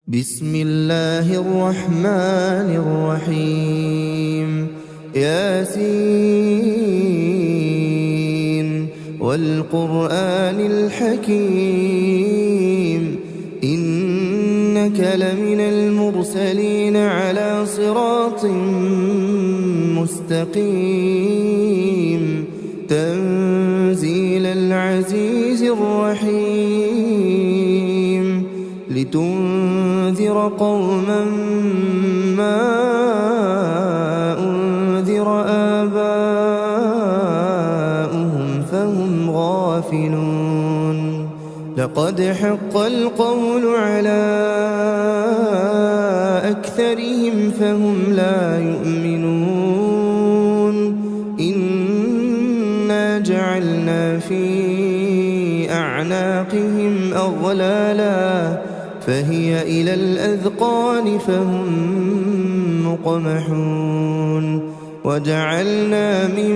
بسم الله الرحمن الرحيم ياسين والقرآن الحكيم إنك لمن المرسلين على صراط مستقيم تنزيل العزيز الرحيم لتنذر قوما ما أنذر آباؤهم فهم غافلون لقد حق القول على أكثرهم فهم لا يؤمنون إنا جعلنا في أعناقهم أغلالا فهي إلى الأذقان فهم مقمحون وجعلنا من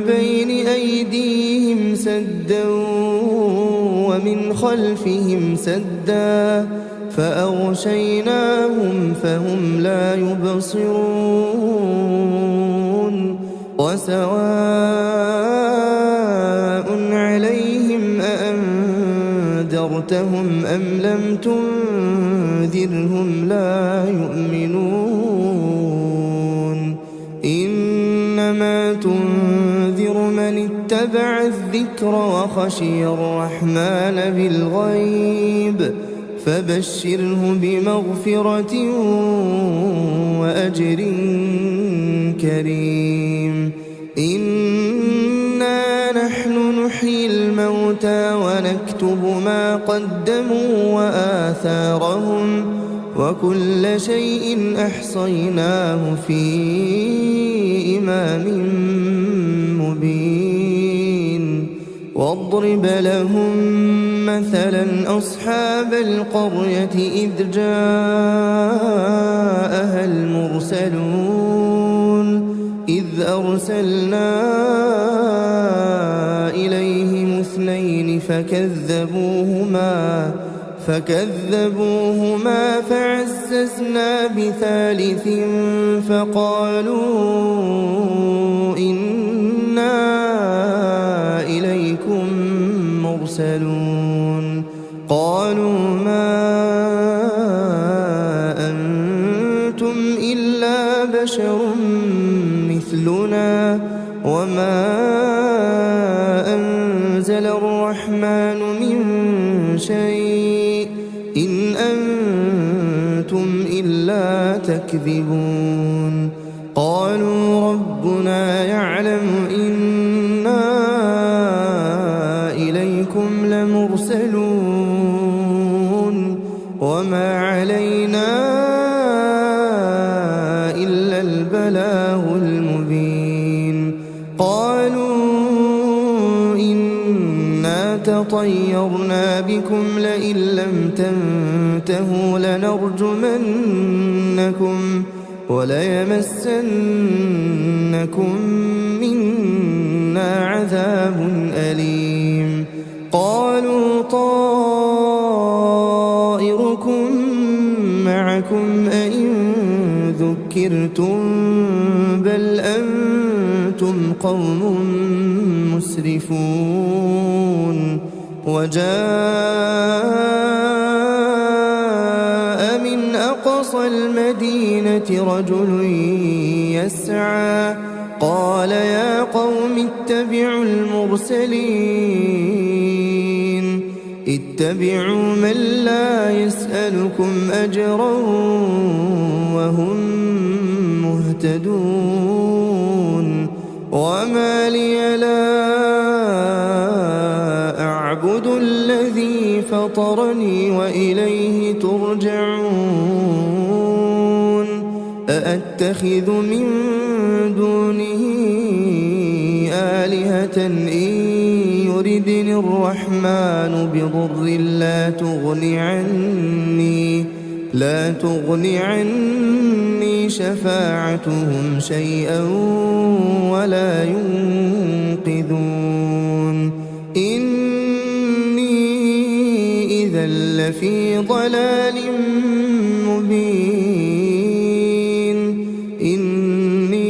بين أيديهم سدا ومن خلفهم سدا فأغشيناهم فهم لا يبصرون وسواء عليهم أأنذرتهم أم لم تنذرهم لا يؤمنون إنما تنذر من اتبع الذكر وخشي الرحمن بالغيب فبشره بمغفرة وأجر كريم إنا نحن نحيي الموتى ونكتب ما قدموا وآثارهم وكل شيء أحصيناه في إمام مبين واضرب لهم مثلا أصحاب القرية إذ جاءها المرسلون إذ أرسلنا إليهم اثنين فكذبوهما فعززنا بثالث فقالوا إنا إليكم مرسلون قالوا ما أنتم إلا بشر مثلنا وما أنزل الرحمن من شيء إن أنتم إلا تكذبون قالوا ربنا يعلم إنا إليكم لمرسلون وما علينا إلا البلاغ المبين قالوا إنا تطيرنا بكم لئن لم تنتهوا لنرجمنكم وليمسنكم منا عذاب أليم قالوا طائركم معكم أئن ذكرتم بل أنتم قوم مسرفون وجاء من أقصى المدينة رجل يسعى قال يا قوم اتبعوا المرسلين اتبعوا من لا يسألكم أجرا وهم مهتدون وما لي لا أعبد الذي فطرني وإليه ترجعون أأتخذ من دونه آلهة إن يردني الرحمن بضر لا تغني عني شفاعتهم شيئا ولا ينقذون إني إذا لفي ضلال مبين إني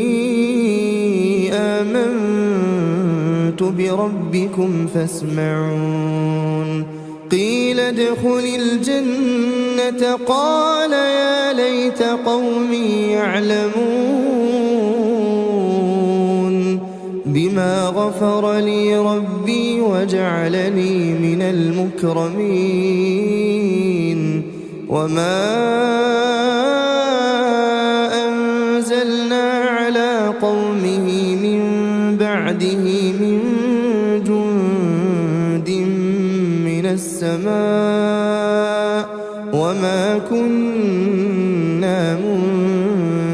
آمنت بربكم فاسمعون قيل ادخل الجنة قال يا ليت قومي يعلمون بما غفر لي ربي وجعلني من المكرمين وما أنزلنا على قومه من بعده من جند من السماء وما كنا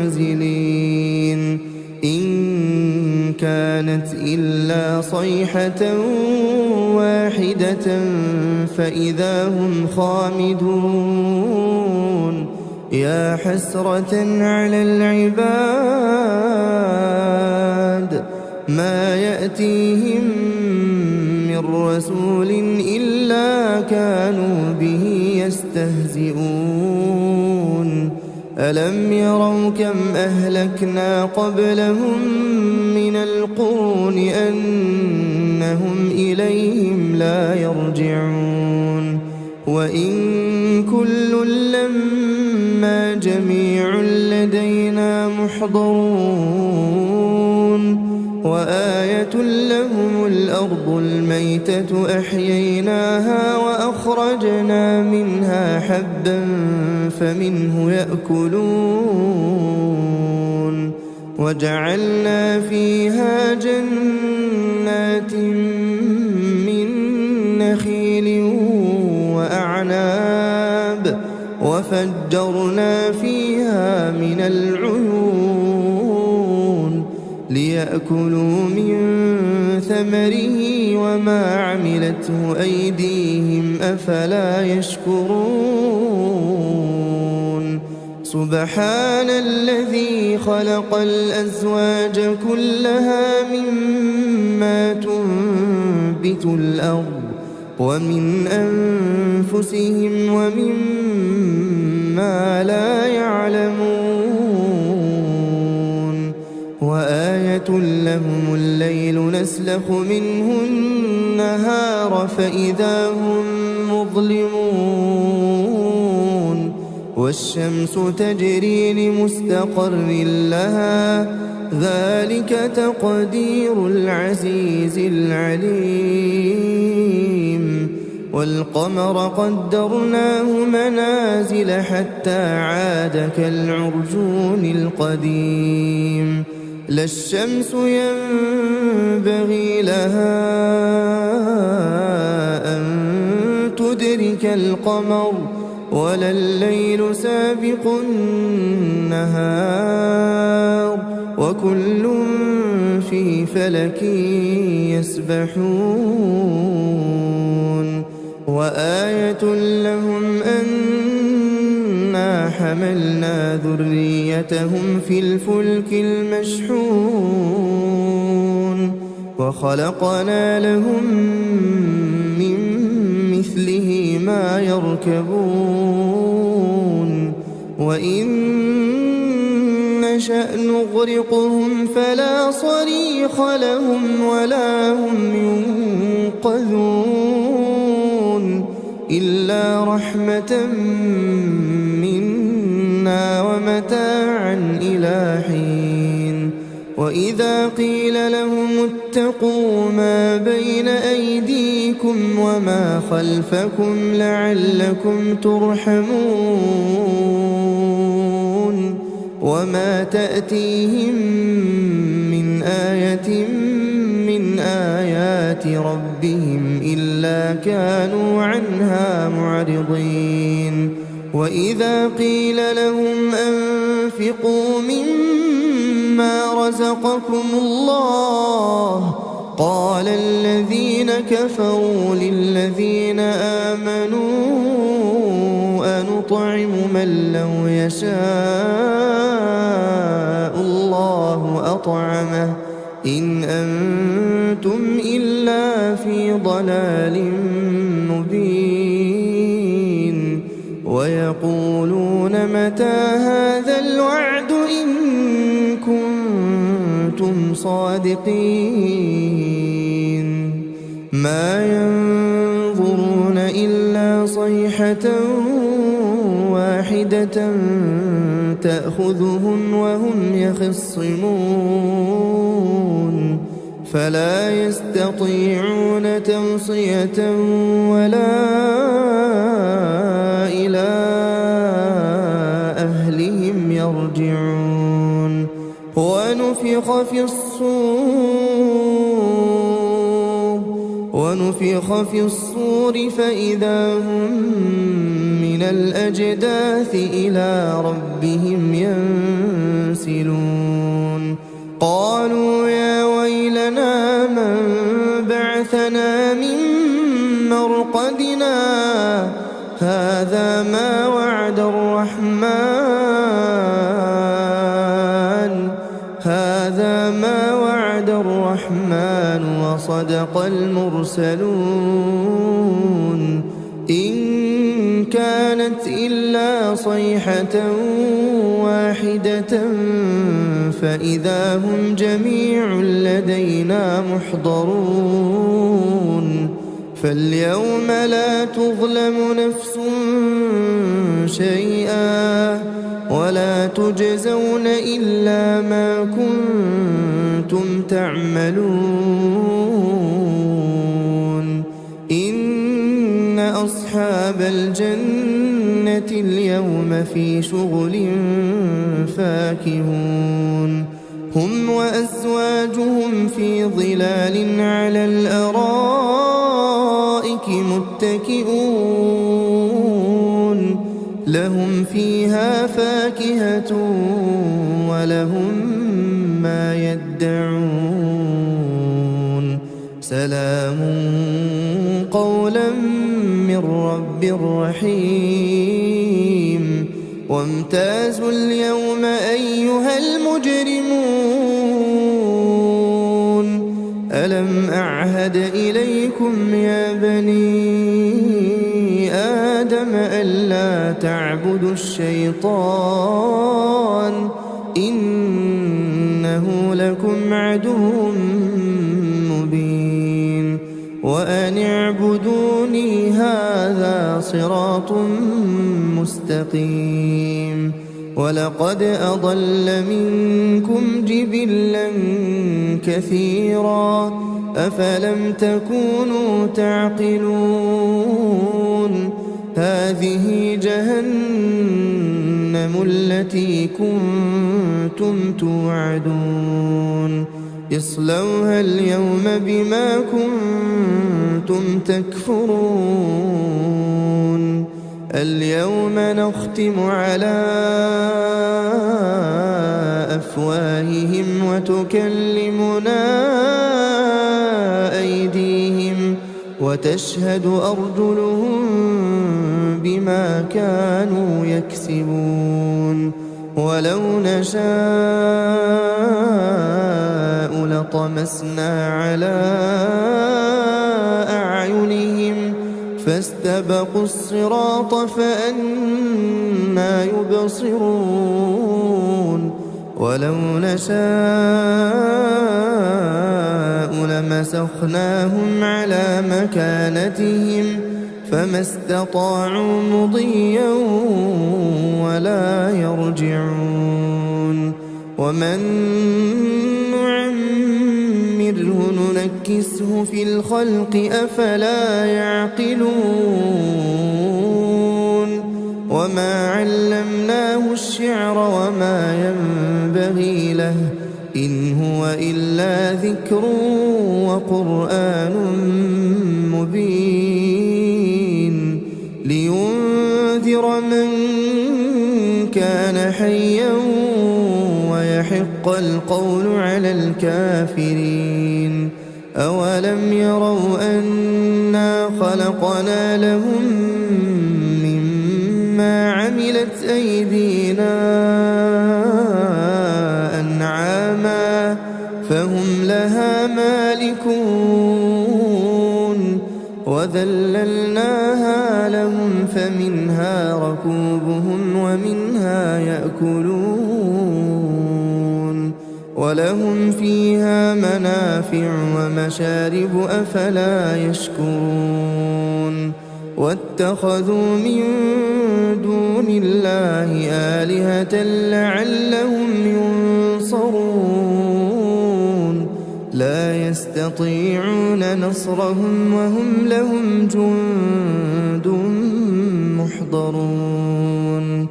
منزلين إن كانت إلا صيحة واحدة فإذا هم خامدون يا حسرة على العباد ما يأتيهم من رسول إلا كانوا به يستهزئون ألم يروا كم أهلكنا قبلهم من القرون أنهم إليهم لا يرجعون وإن كل لما جميع لدينا محضرون وآية لهم الأرض الميتة أحييناها وأخرجنا منها حبا فمنه يأكلون وجعلنا فيها جنات من نخيل وأعناب وفجرنا فيها من العيون ليأكلوا من ثمره وما عملته أيديهم أفلا يشكرون سبحان الذي خلق الأزواج كلها مما تنبت الأرض ومن أنفسهم ومما لا يعلمون وآية لهم الليل نسلخ منه النهار فإذا هم مظلمون والشمس تجري لمستقر لها ذلك تقدير العزيز العليم والقمر قدرناه منازل حتى عاد كالعرجون القديم لا الشمس ينبغي لها أن تدرك القمر ولا الليل سابق النهار وكل في فلك يسبحون وآية لهم أنا حملنا ذريتهم في الفلك المشحون وخلقنا لهم من مثله ما يركبون وإن نشأ نغرقهم فلا صريخ لهم ولا هم ينقذون إلا رحمة منا ومتاعا إلى حين وإذا قيل لهم اتقوا ما بين أيديكم وما خلفكم لعلكم ترحمون وما تأتيهم من آية من آيات ربهم إلا كانوا عنها معرضين وإذا قيل لهم أنفقوا مما رزقكم الله قال الذين كفروا للذين آمنوا أنطعم من لو يشاء الله أطعمه إن أنتم إلا في ضلال مبين ويقولون متى هذا الوعد إن كنتم صادقين ما ينظرون إلا صيحة واحدة تأخذهم وهم يخصمون فلا يستطيعون توصية ولا إلى أهلهم يرجعون ونفخ في الصور فإذا هم من الأجداث إلى ربهم ينسلون قالوا يا ويلنا من بعثنا من مرقدنا هذا ما وعد الرحمن وصدق المرسلون إن كانت إلا صيحة واحدة فإذا هم جميع لدينا محضرون فاليوم لا تظلم نفس شيئا ولا تجزون إلا ما كنتم تعملون إن أصحاب الجنة اليوم في شغل فاكهون هم وأزواجهم في ظلال على الأرائك متكئون لهم فيها فاكهة ولهم ما يدعون سلام قولا من رب رحيم وامتازوا اليوم أيها المجرمون ألم أعهد إليكم يا بني آدم ألا تعبدوا الشيطان إنه لكم عدو مبين وأن اعبدوني هذا صراط مستقيم ولقد أضل منكم جبلا كثيرا أفلم تكونوا تعقلون هذه جهنم التي كنتم توعدون اصلوها اليوم بما كنتم تكفرون اليوم نختم على أفواههم وتكلمنا أيديهم وتشهد أرجلهم بما كانوا يكسبون ولو نشاء لطمسنا على أعينهم فاستبقوا الصراط فأنى يبصرون ولو نشاء لمسخناهم على مكانتهم فما استطاعوا مضيا ولا يرجعون ومن نعمره ننكسه في الخلق أفلا يعقلون وما علمناه الشعر وما ينبغي له إن هو إلا ذكر وقرآن مبين لينذر من كان حيا ويحق القول على الكافرين أولم يروا أنا خلقنا لهم مما عملت أيدينا أنعاما فهم لها مالكون وذللناها لهم فمنها منها ركوبهم ومنها يأكلون ولهم فيها منافع ومشارب أفلا يشكرون واتخذوا من دون الله آلهة لعلهم ينصرون لا يستطيعون نصرهم وهم لهم جند محضرون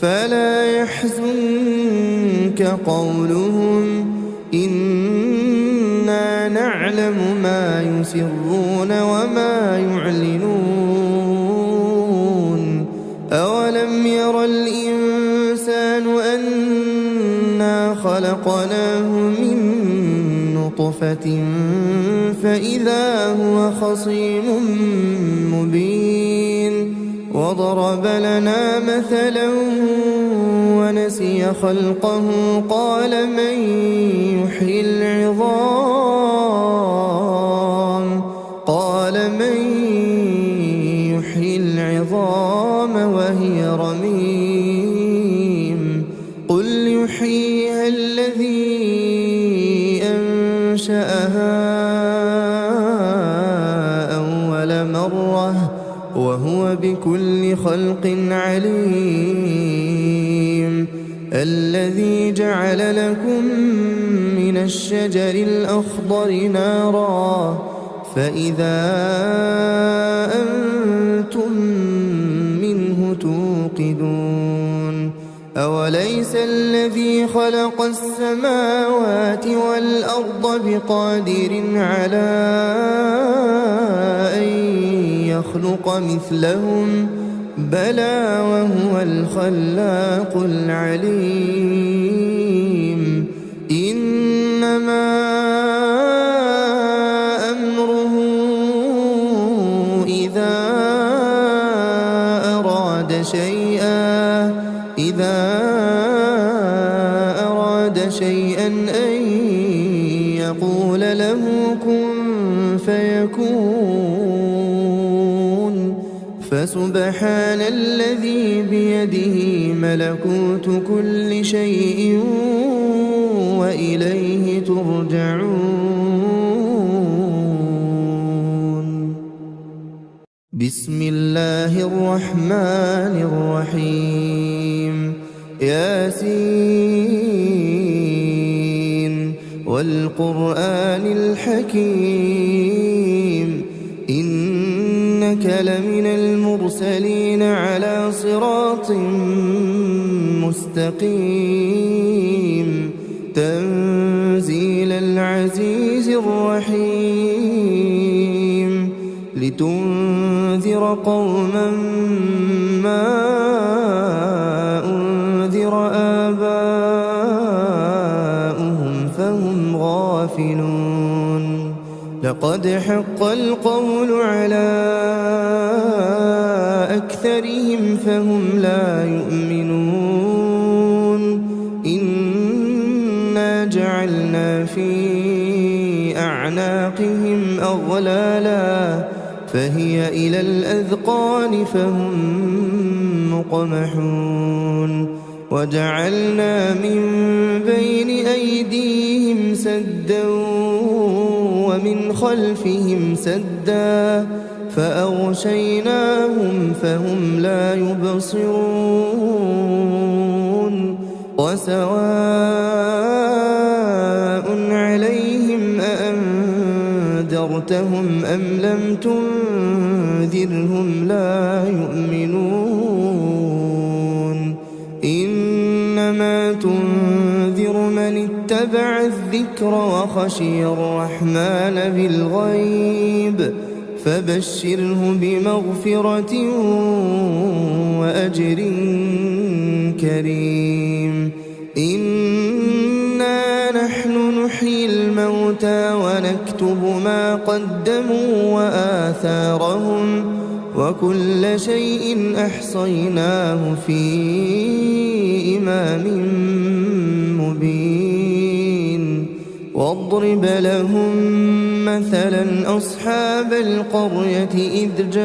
فلا يحزنك قولهم إنا نعلم ما يسرون وما يعلنون أولم ير الإنسان أنا خلقناه من نطفة فإذا هو خصيم مبين وضرب لنا مثلا ونسي خلقه قال من يحيي العظام وهي رميم قل يحييها الذي أنشأها أول مرة وهو بكل خلق عليم الذي جعل لكم من الشجر الأخضر نارا فإذا أنتم منه توقدون أوليس الذي خلق السماوات والأرض بقادر على أن يخلق مثلهم بلى وهو الخلاق العليم إنما أمره إذا أراد شيئا أن يقول له كن فيكون فسبحان الذي بيده ملكوت كل شيء وإليه ترجعون بسم الله الرحمن الرحيم ياسين والقرآن الحكيم إنك لمن المرسلين على صراط مستقيم تنزيل العزيز الرحيم لتنذر قوما ما أنذر آباؤهم فهم غافلون لقد حق القول على أكثرهم فهم لا يؤمنون إنا جعلنا في أعناقهم أغلالا فهي إلى الأذقان فهم مقمحون وجعلنا من بين أيديهم سدا ومن خلفهم سدا فأغشيناهم فهم لا يبصرون وسواء عليهم أأنذرتهم أم لم تنذرهم لا يؤمنون إنما تنذر من اتبع الذكر وخشي الرحمن بالغيب فبشره بمغفرة وأجر كريم إنا نحن نحيي الموتى ونكتب ما قدموا وآثارهم وكل شيء أحصيناه في إمام مبين واضرب لهم مثلا أصحاب القرية إذ جاءها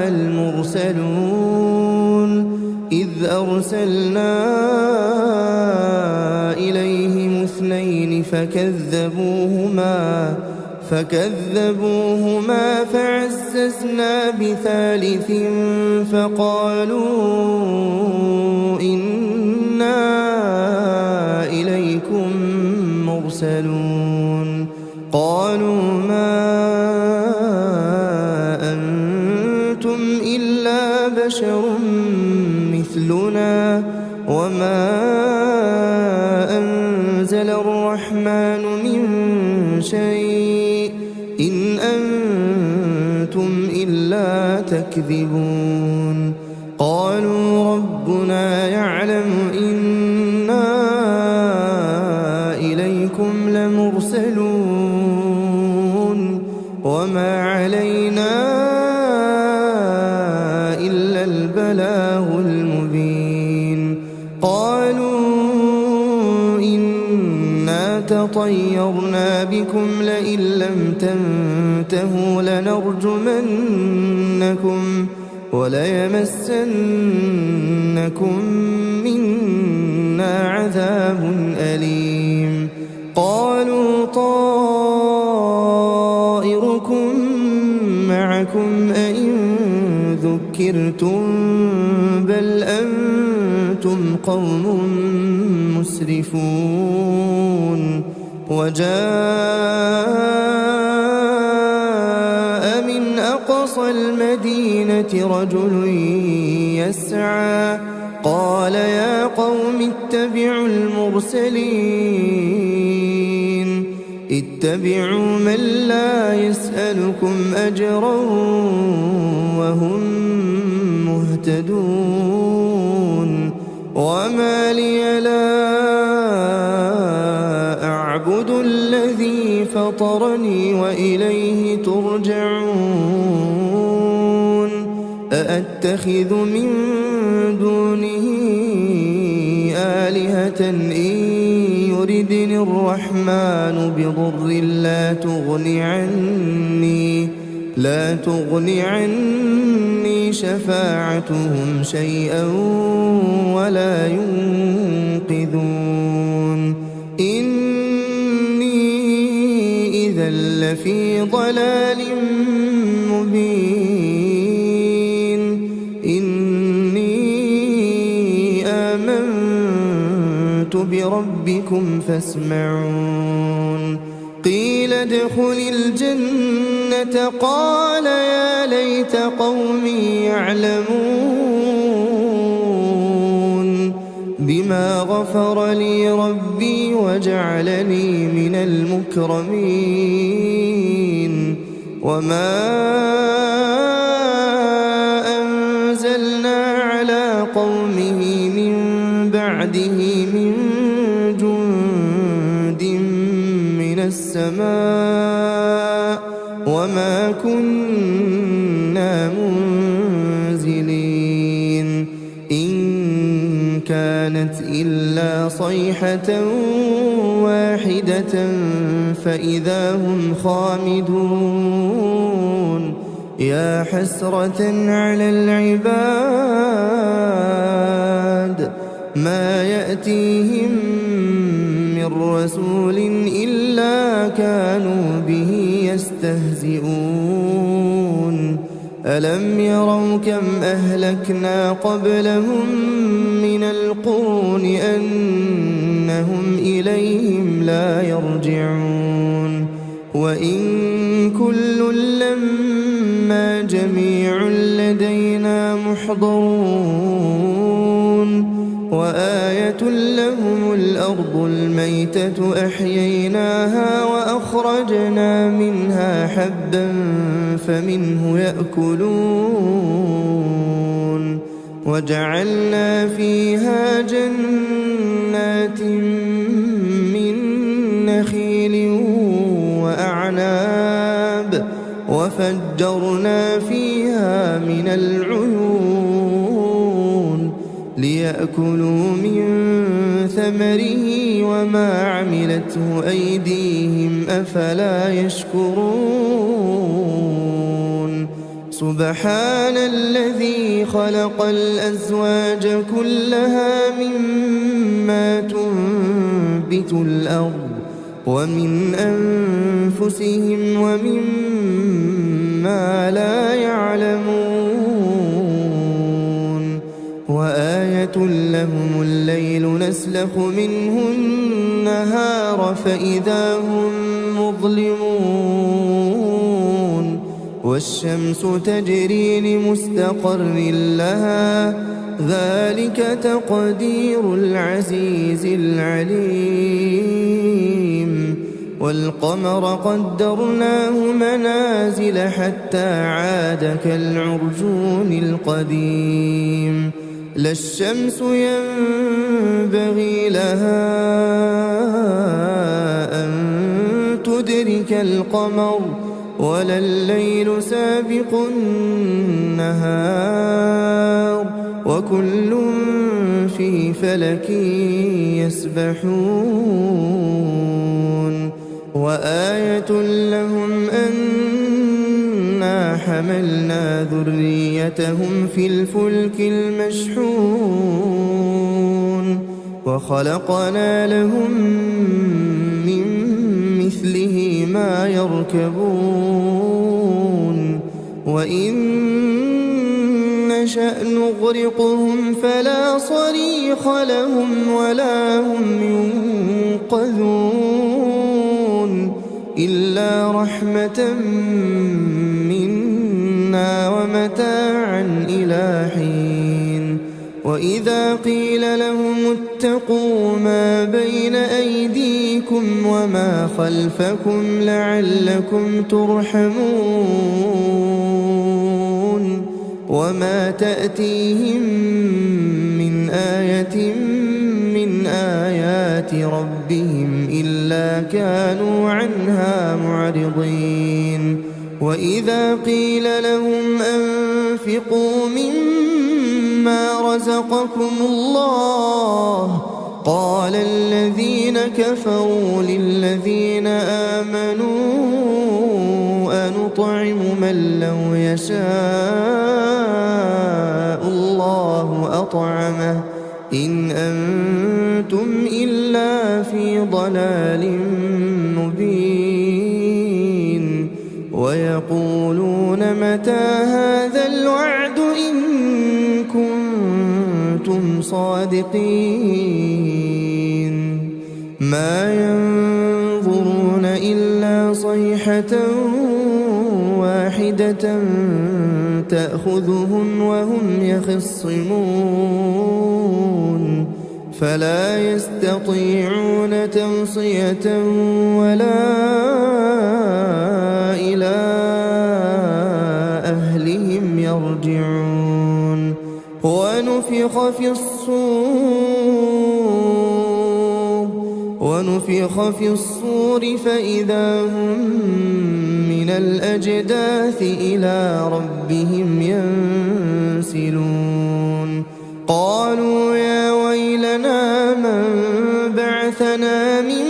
المرسلون إذ أرسلنا إليهم اثنين فكذبوهما فعززنا بثالث فقالوا إنا إليكم مرسلون قالوا ما أنتم إلا بشر مثلنا وما أنزل الرحمن من شيء إن أنتم إلا تكذبون قالوا ربنا يعلم إنا إليكم لمرسلون وما علينا إلا البلاغ المبين قالوا إنا تطيرنا بكم لئن لم تنتهوا لنرجمنكم وليمسنكم منا عذاب أليم قالوا طائركم معكم أئن ذكرتم بل أنتم قوم مسرفون وجاء من أقصى المدينة رجل يسعى قال يا قوم اتبعوا المرسلين اتبعوا من لا يسألكم أجرا وهم مهتدون وما لي لا أعبد الذي فطرني وإليه ترجعون أأتخذ من دونه آلهة إن يردني الرحمن بضر لا تغني عني شفاعتهم شيئا ولا ينقذون إني إذا لفي ضلال مبين إني آمنت بربكم فاسمعون قيل ادخل الجنة قال يا ليت قومي يعلمون بما غفر لي ربي وجعلني من المكرمين وما أنزلنا على قومه من بعده من جند من السماء وما كنا منزلين إن كانت إلا صيحة واحدة فإذا هم خامدون يا حسرة على العباد ما يأتيهم من رسول إلا كانوا به يستهزئون ألم يروا كم أهلكنا قبلهم من القرون أنهم إليهم لا يرجعون وإن كل لما جميع لدينا محضرون وآية لهم الأرض الميتة أحييناها وأخرجنا منها حبا فمنه يأكلون وجعلنا فيها جنات من نخيل وأعناب وفجرنا فيها من العيون ليأكلوا من ثمره وما عملته أيديهم أفلا يشكرون سبحان الذي خلق الأزواج كلها مما تنبت الأرض ومن أنفسهم ومما لا يعلمون وآية لهم الليل نسلخ منه النهار فإذا هم مظلمون والشمس تجري لمستقر لها ذلك تقدير العزيز العليم والقمر قدرناه منازل حتى عاد كالعرجون القديم لا الشمس ينبغي لها أن تدرك القمر ولا الليل سابق النهار وكل في فلك يسبحون وآية لهم أنا حملنا ذريتهم في الفلك المشحون وخلقنا لهم من مثله ما يركبون وإن نشأ نغرقهم فلا صريخ لهم ولا هم ينقذون إلا رحمة منا ومتاعا إلى حين وإذا قيل لهم اتقوا ما بين أيديكم وما خلفكم لعلكم ترحمون وما تأتيهم من آية من آيات ربهم إلا كانوا عنها معرضين وإذا قيل لهم أنفقوا مما رزقكم الله قال الذين كفروا للذين آمنوا أنطعم من لو يشاء الله أطعمه إن أنتم إلا في ضلال مبين ويقولون متى هذا الوعد إن كنتم صادقين ما ينظرون إلا صيحة واحدة تأخذهم وهم يخصمون فلا يستطيعون توصية ولا إلى أهلهم يرجعون ونفخ في الصور فإذا هم من الأجداث إلى ربهم ينسلون قالوا يا ويلنا من بعثنا من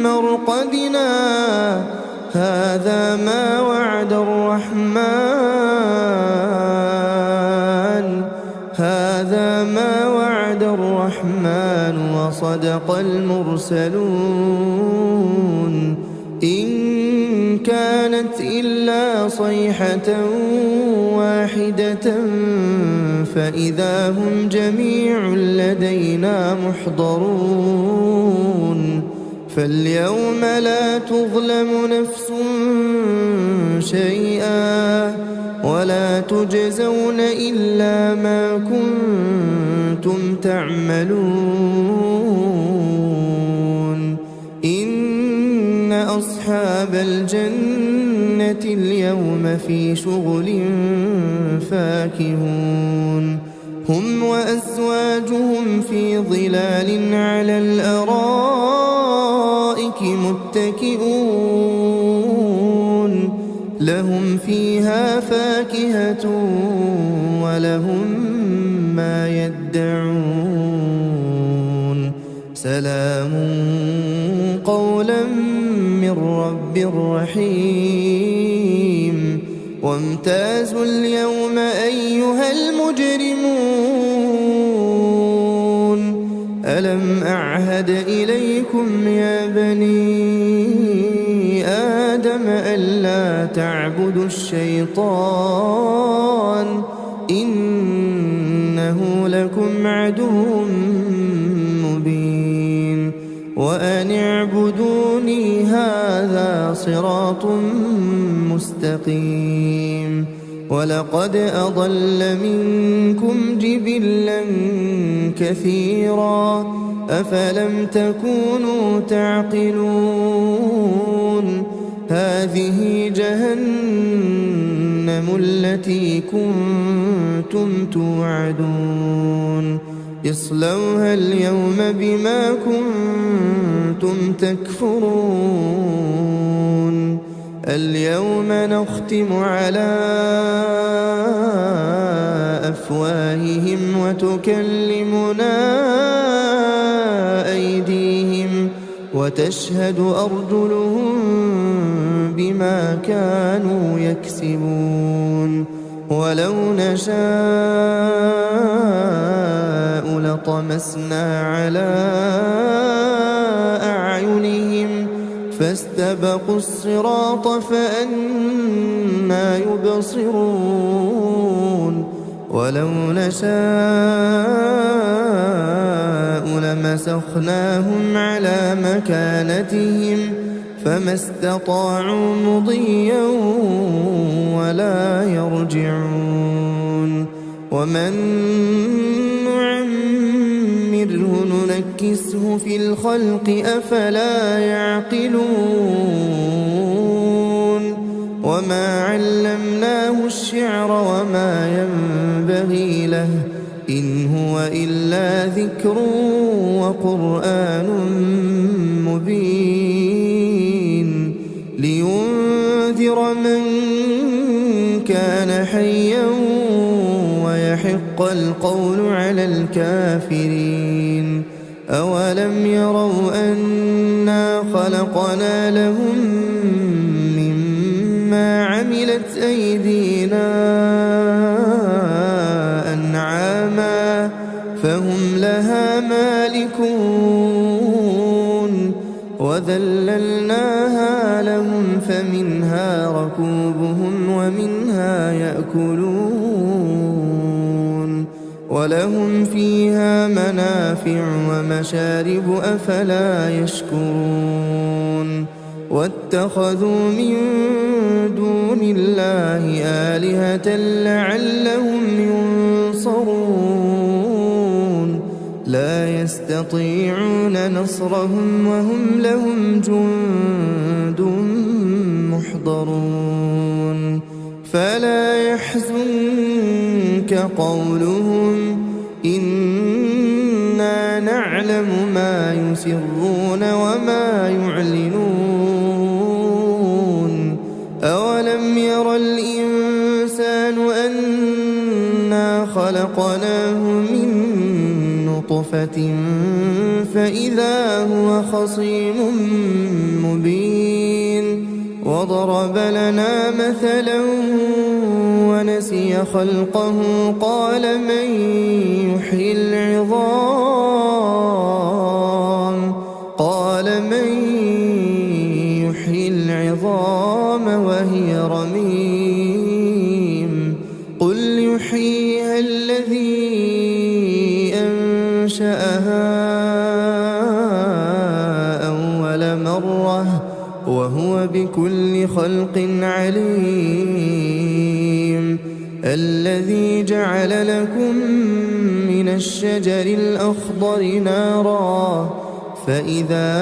مرقدنا هذا ما وعد الرحمن وصدق المرسلون إن كانت إلا صيحة واحدة فإذا هم جميع لدينا محضرون فاليوم لا تظلم نفس شيئا ولا تجزون إلا ما كنتم تعملون إن أصحاب الجنة اليوم في شغل فاكهون هم وأزواجهم في ظلال على الأرائك متكئون لهم فيها فاكهة ولهم ما يدعون سلام قولا من رب رحيم وامتازوا اليوم أيها المجرمون ألم أعهد إليكم يا بني آدم ألا تعبدوا الشيطان إنه لكم عدو مبين وأن اعبدوني هذا صراط مستقيم ولقد أضل منكم جبلا كثيرا أفلم تكونوا تعقلون هذه جهنم التي كنتم توعدون اصلوها اليوم بما كنتم تكفرون اليوم نختم على أفواههم وتكلمنا أيديهم وتشهد أرجلهم بما كانوا يكسبون ولو نشاء لطمسنا على أعينهم فاستبقوا الصراط فأنى يبصرون ولو نشاء لمسخناهم على مكانتهم فما استطاعوا مضيا ولا يرجعون ومن نعمره ننكسه في الخلق أفلا يعقلون وما علمناه الشعر وما ينبغي له إن هو إلا ذكر وقرآن مبين لينذر من كان حيا ويحق القول على الكافرين أولم يروا أنا خلقنا لهم مما عملت أيدينا أنعاما فهم لها مالكون وذللناها لهم فمنها ركوبهم ومنها يأكلون ولهم فيها منافع ومشارب أفلا يشكرون واتخذوا من دون الله آلهة لعلهم ينصرون لا يستطيعون نصرهم وهم لهم جند محضرون فلا يحزنك قولهم إنا نعلم ما يسرون وما يعلنون أولم ير الإنسان أنا خلقناه من نطفة فإذا هو خصيم مبين وضرب لنا مثلا ونسي خلقه قال من يحيي العظام وهي رميم قل يحييها الذي أنشأها أول مرة وهو بكل خلق عليم الذي جعل لكم من الشجر الأخضر نارا فإذا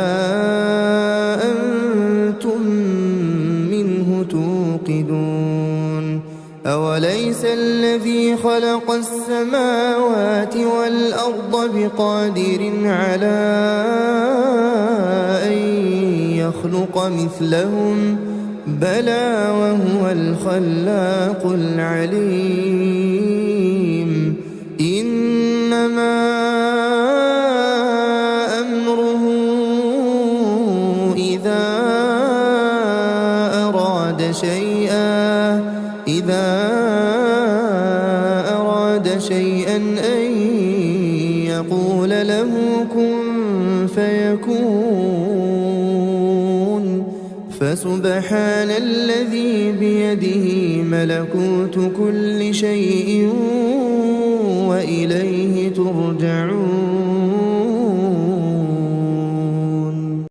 أنتم منه توقدون أوليس الذي خلق السماوات والأرض بقادر على أن يخلق مثلهم بلى وهو الخلاق العليم إنما أمره إذا أراد شيئا أن يقول له كن فيكون. فسبحان الذي بيده ملكوت كل شيء وإليه ترجعون.